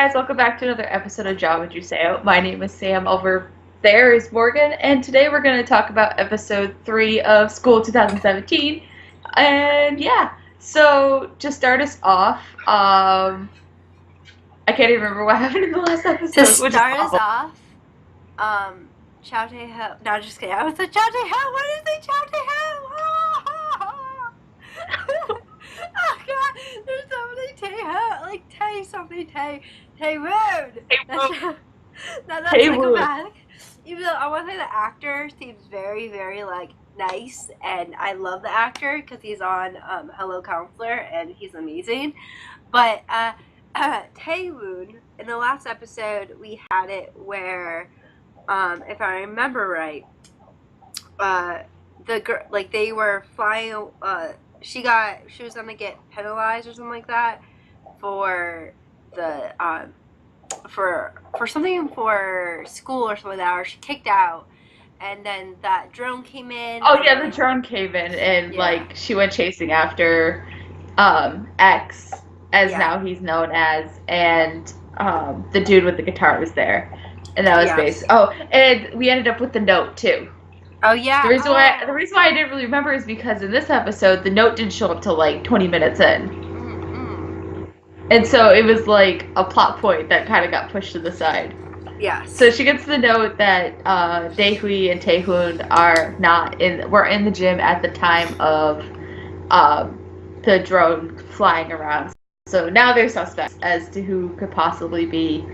guys, welcome back to another episode of Geometry Sao. My name is Sam. Over there is Morgan, and today we're going to talk about episode 3 of School 2017. And yeah, so to start us off, I can't even remember what happened in the last episode. To start us off, Chow Tae Ho. No, just kidding. I was like, Chow Tae Ho. What is it, Chow Tae Ho? Oh god, there's so many Tae Ho, like Tae something Tae Woon. That's psychopatic. Even though I want to say the actor seems very, very like nice, and I love the actor because he's on Hello Counselor and he's amazing. But Tae Woon, in the last episode, we had it where, if I remember right, the girl, like they were flying. She was gonna get penalized or something like that for the for something for school or something like that, or she kicked out, and then that drone came in. Oh yeah, the drone came in, and like she went chasing after X, as now he's known as, and the dude with the guitar was there, and that was based. Oh, and we ended up with the note too. Oh yeah. The reason why I didn't really remember is because in this episode the note didn't show up till like 20 minutes in. And so it was like a plot point that kind of got pushed to the side. Yeah. So she gets the note that Daehui and Taehoon were in the gym at the time of the drone flying around. So now they're suspects as to who could possibly be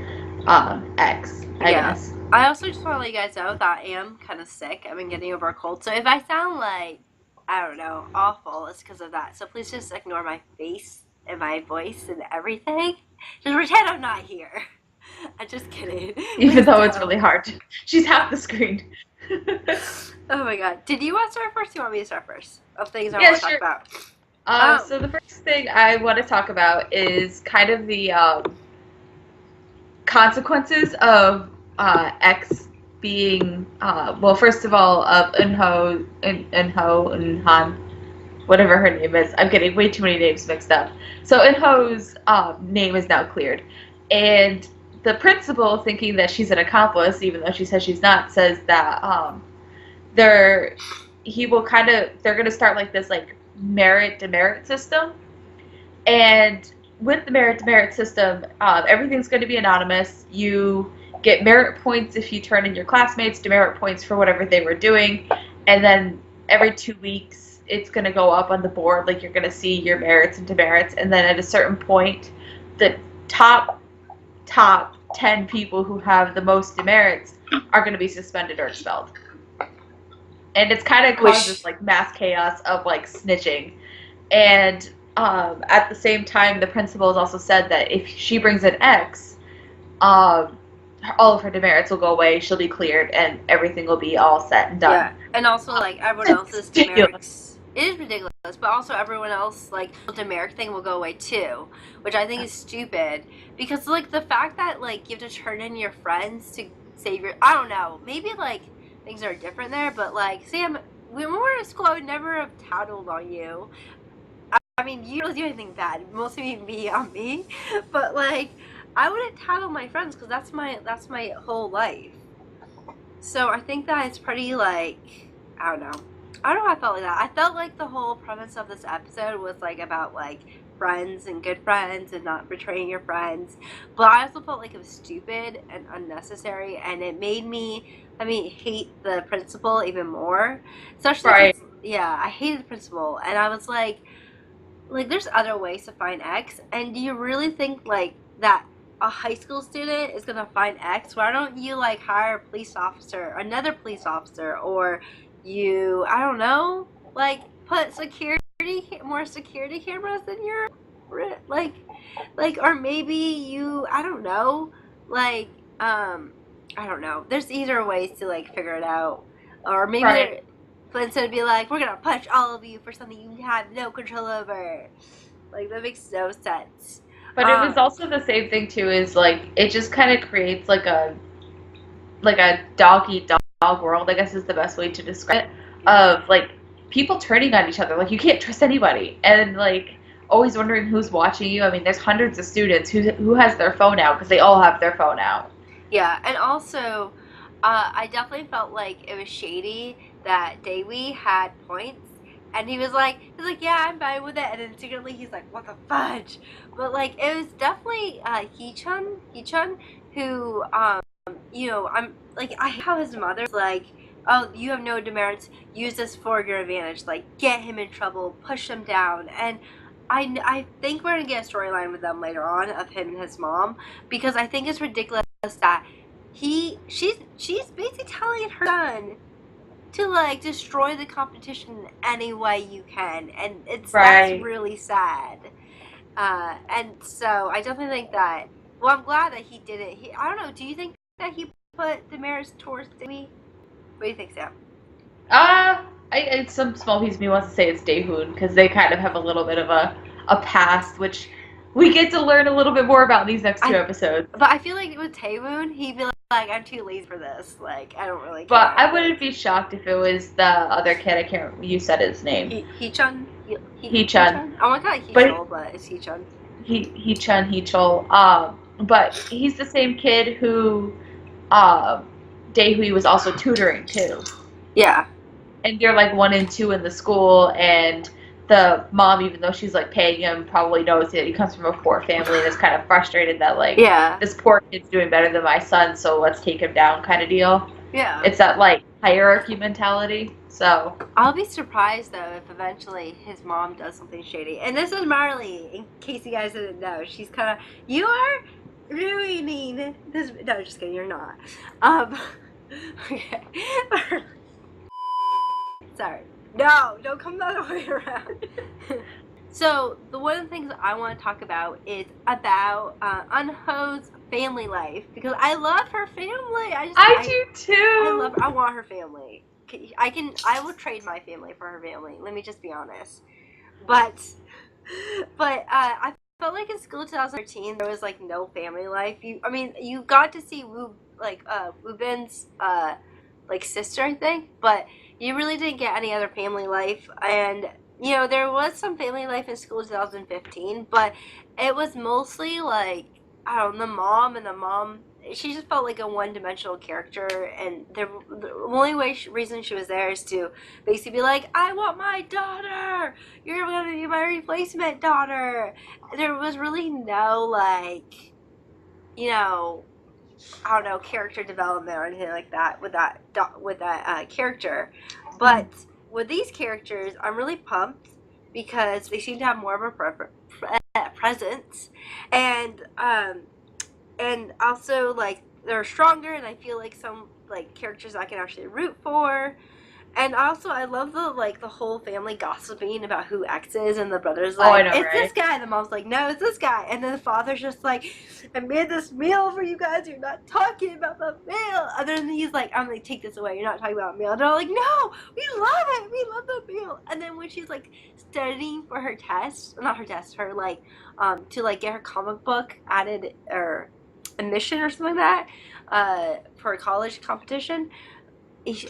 X, I guess. I also just want to let you guys know that I am kind of sick. I've been getting over a cold. So if I sound like, I don't know, awful, it's because of that. So please just ignore my face and my voice and everything. Just pretend I'm not here. I'm just kidding. Even though it's really hard. She's half the screen. Oh my god. Did you want to start first? Do you want me to start first? Of things I want to talk about. So the first thing I want to talk about is kind of the consequences of X being, well, first of all, of Eunho and Han, whatever her name is. I'm getting way too many names mixed up. So Eunho's name is now cleared. And the principal, thinking that she's an accomplice, even though she says she's not, says that they're going to start like this like merit-demerit system. And with the merit-demerit system, everything's going to be anonymous. You get merit points if you turn in your classmates, demerit points for whatever they were doing, and then every 2 weeks it's going to go up on the board, like you're going to see your merits and demerits, and then at a certain point the top 10 people who have the most demerits are going to be suspended or expelled. And it's kind of causes like mass chaos of like snitching. And at the same time, the principal has also said that if she brings an X, all of her demerits will go away, she'll be cleared, and everything will be all set and done. Yeah, and also, like, everyone else's demerits. It is ridiculous, but also everyone else, like, the demerit thing will go away, too, which I think is stupid, because, like, the fact that, like, you have to turn in your friends to save your... I don't know, maybe, like, things are different there, but, like, Sam, when we were in school, I would never have tattled on you. I mean, you don't do anything bad, mostly me on me, but, like... I wouldn't tattle my friends because that's my whole life. So I think that it's pretty like, I don't know how I felt like that. I felt like the whole premise of this episode was like about like friends and good friends and not betraying your friends. But I also felt like it was stupid and unnecessary, and it made me, hate the principal even more. Especially I hated the principal, and I was like there's other ways to find X, and do you really think like that a high school student is gonna find X? Why don't you like hire a police officer, another police officer, or you, I don't know, like put more security cameras in your like, or maybe you, I don't know, like I don't know. There's easier ways to like figure it out, or maybe but instead of be like, we're gonna punch all of you for something you have no control over, like that makes no sense. But it was also the same thing too, is like it just kind of creates like a dog-eat-dog world, I guess is the best way to describe it, of like people turning on each other. Like you can't trust anybody, and like always wondering who's watching you. I mean, there's hundreds of students who has their phone out because they all have their phone out. Yeah, and also, I definitely felt like it was shady that Daewee had points, and yeah, I'm fine with it, and then secretly he's like, what the fudge? But like, it was definitely Hee-chun, who, I'm like, I hate how his mother's like, oh, you have no demerits, use this for your advantage, like, get him in trouble, push him down, and I think we're gonna get a storyline with them later on of him and his mom, because I think it's ridiculous that she's basically telling her son to like destroy the competition any way you can, and that's really sad. And so I definitely think that. Well, I'm glad that he did it. I don't know. Do you think that he put the merits towards me? What do you think, Sam? Some small piece of me wants to say it's Daehoon because they kind of have a little bit of a past, which we get to learn a little bit more about in these next 2 episodes. But I feel like with Taewoon, he'd be like, I'm too lazy for this. Like, I don't really care. But I wouldn't be shocked if it was the other kid. I can't. You said his name. Hee-chun. Hee-chun. I want to call it Hee-chul, but it's Hee-chun. Hee-chun, Hee-chul. But he's the same kid who Daehui was also tutoring too. Yeah. And they're like 1 and 2 in the school, and the mom, even though she's like paying him, probably knows that he comes from a poor family and is kind of frustrated that like, this poor kid's doing better than my son, so let's take him down kind of deal. Yeah. It's that like hierarchy mentality. So I'll be surprised though if eventually his mom does something shady. And this is Marley, in case you guys didn't know. She's kind of, you are ruining this. No, just kidding. You're not. Okay. Sorry. No, don't come the other way around. So, one of the things I want to talk about is about Eunho's family life, because I love her family. I do too. I want her family. I will trade my family for her family. Let me just be honest. But I felt like in school 2013 there was like no family life. You got to see Woo Bin's like sister, I think, but you really didn't get any other family life. And there was some family life in school 2015, but it was mostly like, I don't know, the mom, she just felt like a one-dimensional character, and the only reason she was there is to basically be like, I want my daughter, you're gonna be my replacement daughter. There was really no like, I don't know, character development or anything like that with that character. But with these characters, I'm really pumped because they seem to have more of a presence, and also like they're stronger, and I feel like some like characters I can actually root for. And also, I love the whole family gossiping about who X is, and the brother's like, it's this guy. The mom's like, no, it's this guy. And then the father's just like, I made this meal for you guys. You're not talking about the meal. And then he's like, I'm going to take this away. You're not talking about meal. And they're like, no, we love it. We love the meal. And then when she's like studying for her test, not her test, her like, to like get her comic book added or admission or something like that, for a college competition,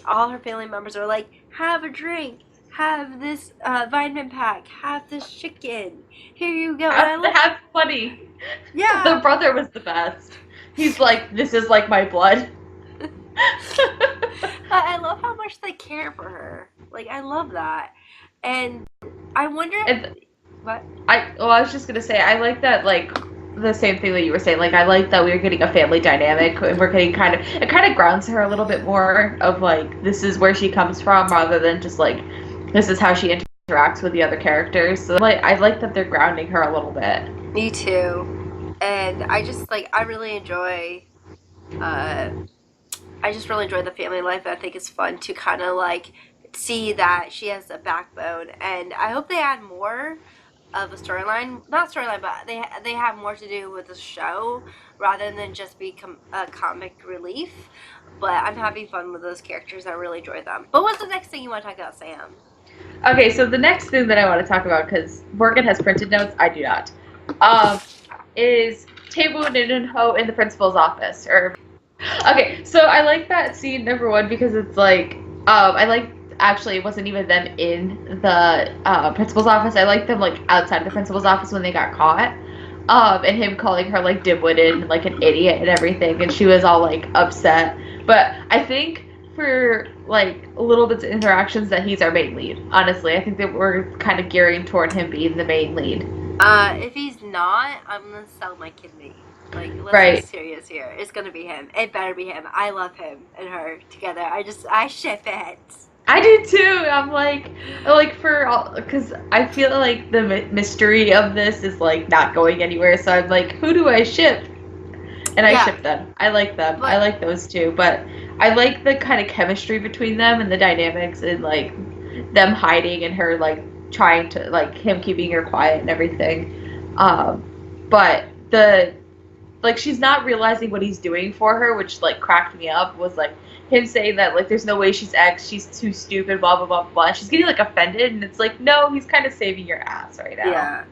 all her family members are like, have a drink, have this vitamin pack, have this chicken, here you go. Have funny. Yeah. The brother was the best. He's like, this is like my blood. I love how much they care for her. Like, I love that. And I wonder what? I was just gonna say, I like that, like, the same thing that you were saying. Like, I like that we're getting a family dynamic, and we're getting it kind of grounds her a little bit more of like, this is where she comes from, rather than just like, this is how she interacts with the other characters. So like, I like that they're grounding her a little bit. Me too. And I just like, I really enjoy the family life. I think it's fun to kind of like see that she has a backbone, and I hope they add more of a storyline, not storyline, but they have more to do with the show rather than just be a comic relief. But I'm having fun with those characters. I really enjoy them. But what's the next thing you want to talk about, Sam? Okay, so the next thing that I want to talk about, because Morgan has printed notes, I do not, is Taewoon and Eunho in the principal's office. Okay, so I like that scene, number one, because it's like, I like actually, it wasn't even them in the principal's office. I liked them like outside the principal's office when they got caught. And him calling her like dimwitted and like an idiot and everything, and she was all like upset. But I think for like little bits of interactions that he's our main lead. Honestly, I think that we're kind of gearing toward him being the main lead. If he's not, I'm gonna sell my kidney. Like, let's be Right. serious here. It's gonna be him. It better be him. I love him and her together. I ship it. I do too. I'm like for all, because I feel like the mystery of this is like not going anywhere. So I'm like, who do I ship? And I ship them. I like them. I like those two. But I like the kind of chemistry between them and the dynamics and like them hiding and her like trying to like him keeping her quiet and everything. But the like she's not realizing what he's doing for her, which like cracked me up. Was like him saying that like there's no way she's ex, she's too stupid, blah blah blah blah. She's getting like offended, and it's like no, he's kind of saving your ass right now. Yeah.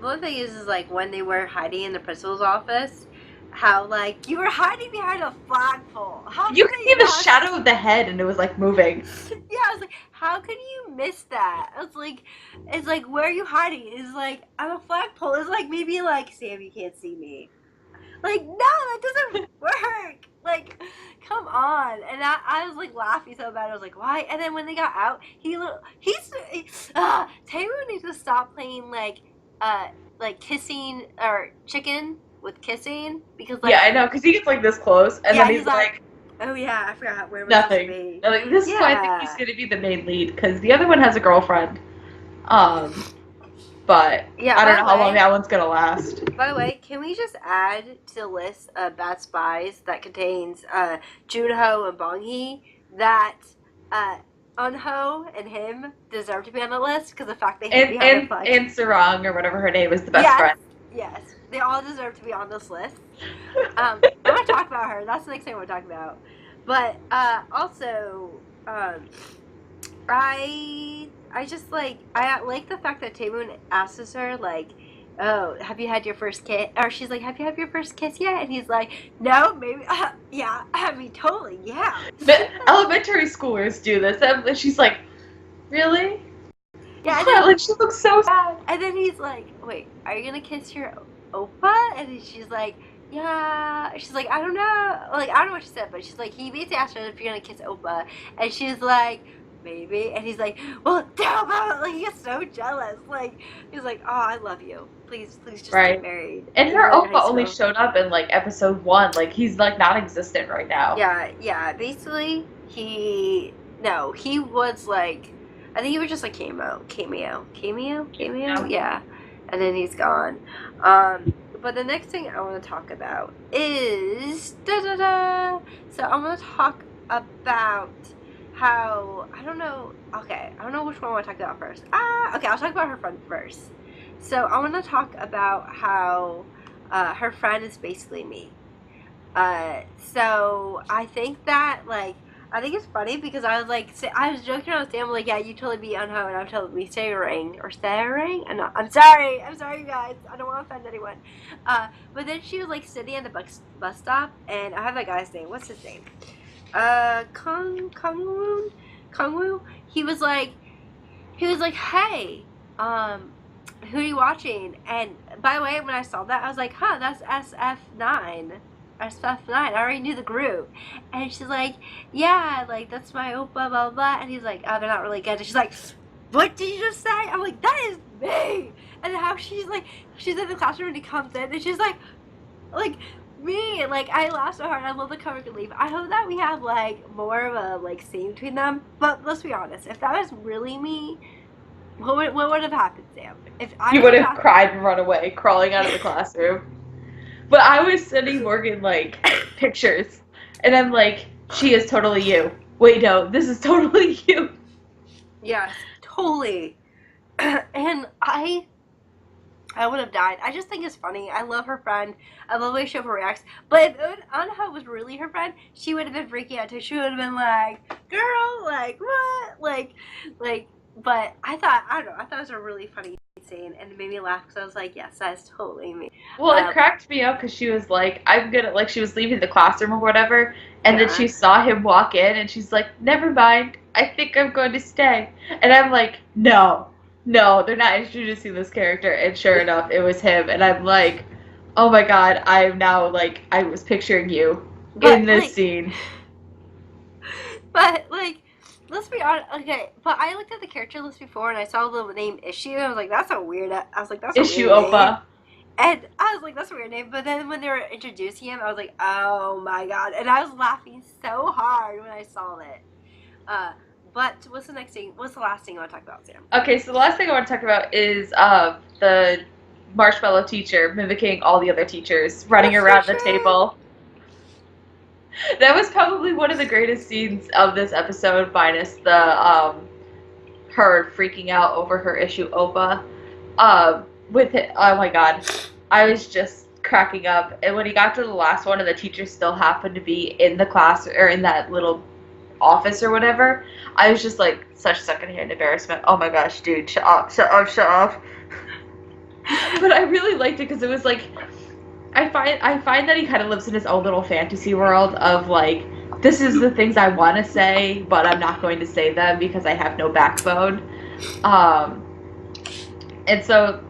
One thing is like when they were hiding in the principal's office, how like you were hiding behind a flagpole. How You could see the shadow of the head, and it was like moving. Yeah, I was like, how could you miss that? It's like, where are you hiding? It's like, I'm a flagpole. It's like maybe like Sam, you can't see me. Like, no, that doesn't work. Like, come on. And I was like laughing so bad. I was like, why? And then when they got out, Taylor needs to stop playing like kissing or chicken with kissing because like yeah, I know, because he gets like this close, and then he's like, oh yeah, I forgot where we're nothing. supposed to be. Like, this is why I think he's gonna be the main lead, because the other one has a girlfriend. But yeah, I don't know how long that one's gonna last. By the way, can we just add to the list of bad spies that contains Junho and Bong-hee that Eunho and him deserve to be on the list because the fact they hid behind the flag. And Sarang or whatever her name is, the best friend. Yes, they all deserve to be on this list. I'm gonna talk about her. That's the next thing I want to talk about. But also, I just like I like the fact that Taemoon asks her like, "Oh, have you had your first kiss?" Or she's like, "Have you had your first kiss yet?" And he's like, "No, maybe, yeah. I mean, totally, yeah." But elementary schoolers do this, and she's like, "Really?" Yeah, like she looks so sad. And then he's like, "Wait, are you gonna kiss your oppa?" And she's like, "Yeah." She's like, "I don't know." Like I don't know what she said, but she's like, he basically asked her if you're gonna kiss oppa, and she's like, maybe. And he's like, well, damn, like he gets so jealous. Like he's like, oh, I love you. Please just get married. And her oppa only showed up in like episode 1. Like he's like non-existent right now. Yeah. Basically, he was like, I think he was just like cameo. Yeah. And then he's gone. But the next thing I want to talk about is So I'm gonna talk about how I don't know which one I want to talk about first. Okay, I'll talk about her friend first. So I want to talk about how her friend is basically me. So I think that like I think it's funny because I was joking around with Sam like, yeah, you totally be Eunho and I'm totally be Saring. I'm sorry you guys. I don't want to offend anyone. But then she was like sitting at the bus stop and I have that guy's name. What's his name? Kungwoo. He was like, hey, who are you watching? And by the way, when I saw that, I was like, huh, that's SF9. I already knew the group. And she's like, yeah, like that's my oppa, blah blah blah. And he's like, oh, they're not really good. And she's like, what did you just say? I'm like, that is me. And how she's in the classroom and he comes in and she's like me, like I laugh so hard. I love the comic relief. I hope that we have like more of a like scene between them. But let's be honest, if that was really me, what would have happened, Sam? If I would have cried and run away, crawling out of the classroom. But I was sending Morgan like pictures, and I'm like, she is totally you. Wait, no, this is totally you. Yes, totally. And I would have died. I just think it's funny. I love her friend. I love the way she overreacts. But if Eunho was really her friend, she would have been freaking out too. She would have been like, girl, like, what? Like, but I thought it was a really funny scene, and it made me laugh because I was like, yes, that's totally me. Well, it cracked me up because she was like, she was leaving the classroom or whatever, and then she saw him walk in, and she's like, never mind. I think I'm going to stay. And I'm like, no, they're not introducing this character. And sure enough, it was him. And I'm like, oh my god, I'm now like, I was picturing you in this scene. But, like, let's be honest. Okay, but I looked at the character list before and I saw the name Issue. And I was like, that's a weird. I was like, that's a Issue weird name. Oppa. And I was like, that's a weird name. But then when they were introducing him, I was like, oh my god. And I was laughing so hard when I saw it. But what's the next thing? What's the last thing I want to talk about, Sam? Okay, so the last thing I want to talk about is the marshmallow teacher mimicking all the other teachers, running around the table. That was probably one of the greatest scenes of this episode, minus the her freaking out over her issue Oppa. With it, oh my god, I was just cracking up. And when he got to the last one, and the teacher still happened to be in the class or in that little office or whatever, I was just like such secondhand embarrassment. Oh my gosh, dude, shut up. But I really liked it because it was like, I find that he kind of lives in his own little fantasy world of like, this is the things I want to say, but I'm not going to say them because I have no backbone. And so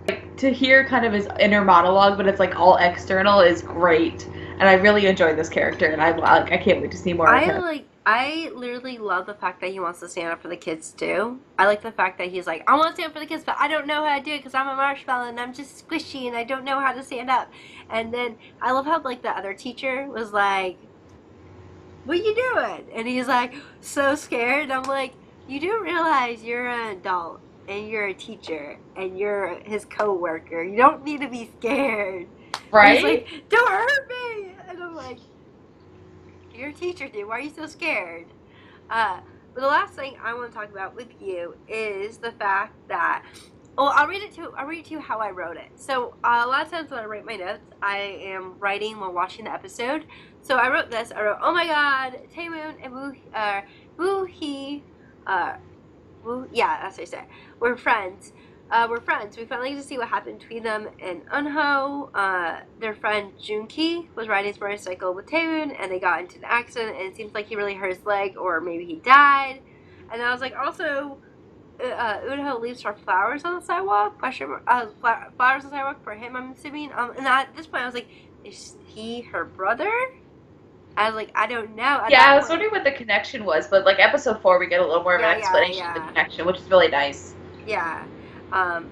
like, to hear kind of his inner monologue, but it's like all external, is great. And I really enjoyed this character, and I can't wait to see more of him. I literally love the fact that he wants to stand up for the kids too. I like the fact that he's like, I want to stand up for the kids, but I don't know how to do it because I'm a marshmallow and I'm just squishy and I don't know how to stand up. And then I love how like the other teacher was like, what are you doing? And he's like, so scared. And I'm like, you do realize you're an adult and you're a teacher and you're his co-worker. You don't need to be scared. Right? And he's like, don't hurt me. And I'm like, you're a teacher, dude. Why are you so scared? But the last thing I want to talk about with you is the fact that, well, I'll read it to you how I wrote it. So a lot of times when I write my notes, I am writing while watching the episode. So I wrote this. I wrote, oh my god, Taemoon and yeah, that's what I said. We're friends. We're friends. We finally get to see what happened between them and Eunho. Their friend Junki was riding his motorcycle with Taemoon, and they got into an accident, and it seems like he really hurt his leg, or maybe he died. And I was like, also, Eunho leaves her flowers on the sidewalk. Flowers on the sidewalk for him, I'm assuming. And at this point, I was like, is he her brother? I was like, I don't know. I was wondering what the connection was, but like episode 4, we get a little more of an explanation of the connection, which is really nice. Yeah. But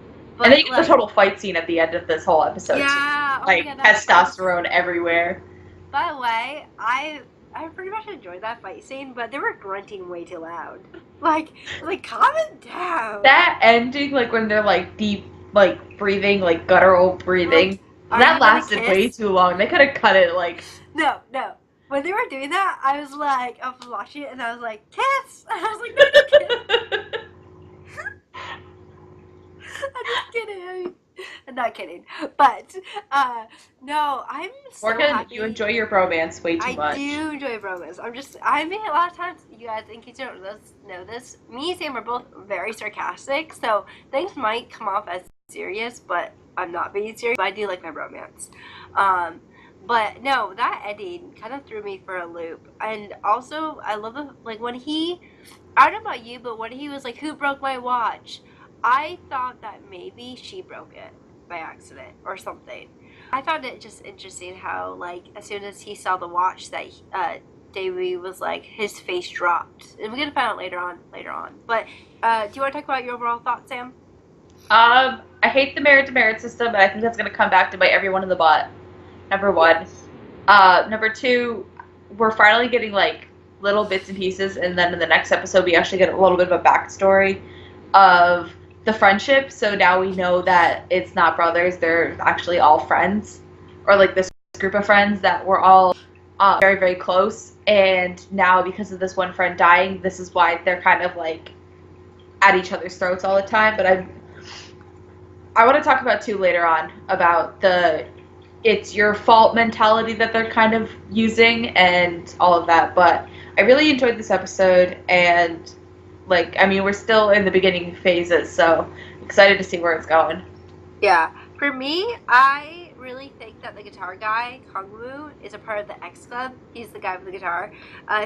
and then you get the total fight scene at the end of this whole episode. Yeah. Too. Like, testosterone everywhere. By the way, I pretty much enjoyed that fight scene, but they were grunting way too loud. Like, calm it down. That ending, like, when they're, like, deep, like, breathing, like, guttural breathing, like, that lasted way too long. They could have cut it, like... No. When they were doing that, I was watching it, and I was like, kiss! And I was like, no, kiss! I'm just kidding. I'm not kidding. But, no, I'm so happy. You enjoy your bromance way too much. I do enjoy bromance. I mean, a lot of times, you guys, in case you don't know this, me and Sam are both very sarcastic, so things might come off as serious, but I'm not being serious. But I do like my bromance. But, no, that ending kind of threw me for a loop. And also, I love when he, I don't know about you, but when he was like, who broke my watch? I thought that maybe she broke it by accident or something. I found it just interesting how, like, as soon as he saw the watch, that Daewoo was like, his face dropped. And we're going to find out later on. But do you want to talk about your overall thoughts, Sam? I hate the merit-to-merit system, but I think that's going to come back to bite everyone in the butt. Number 1. Yes. Number 2, we're finally getting, like, little bits and pieces, and then in the next episode, we actually get a little bit of a backstory of the friendship. So now we know that it's not brothers, they're actually all friends, or like this group of friends that were all very, very close. And now because of this one friend dying, this is why they're kind of like at each other's throats all the time. But I want to talk about too later on about the it's your fault mentality that they're kind of using and all of that. But I really enjoyed this episode, and like, I mean, we're still in the beginning phases, so excited to see where it's going. Yeah. For me, I really think that the guitar guy, Kangwoo, is a part of the X Club. He's the guy with the guitar.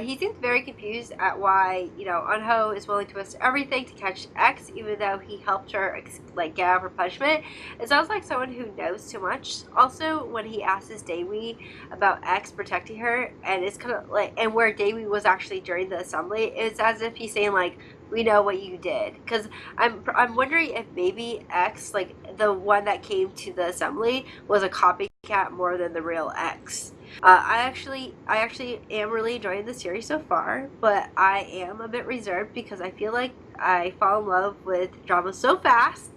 He seems very confused at why, you know, Eunho is willing to risk everything to catch X, even though he helped her, like, get out of her punishment. It sounds like someone who knows too much. Also, when he asks Daewoo about X protecting her, and it's kind of like, and where Daewoo was actually during the assembly, it's as if he's saying, like, we know what you did. Because I'm wondering if maybe X, like the one that came to the assembly, was a copycat more than the real X. I actually am really enjoying the series so far, but I am a bit reserved because I feel like I fall in love with drama so fast,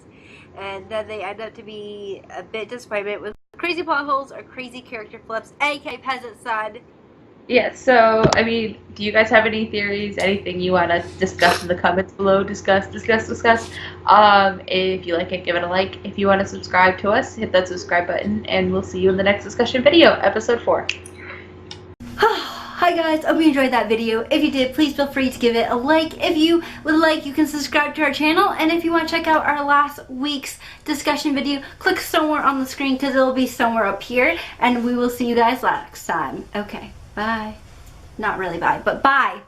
and then they end up to be a bit disappointment with crazy plot holes or crazy character flips, aka Peasant Son. Yeah, so, I mean, do you guys have any theories, anything you want to discuss in the comments below? Discuss. If you like it, give it a like. If you want to subscribe to us, hit that subscribe button, and we'll see you in the next discussion video, episode 4. Hi guys, hope you enjoyed that video. If you did, please feel free to give it a like. If you would like, you can subscribe to our channel. And if you want to check out our last week's discussion video, click somewhere on the screen because it'll be somewhere up here. And we will see you guys next time. Okay. Bye. Not really bye, but bye.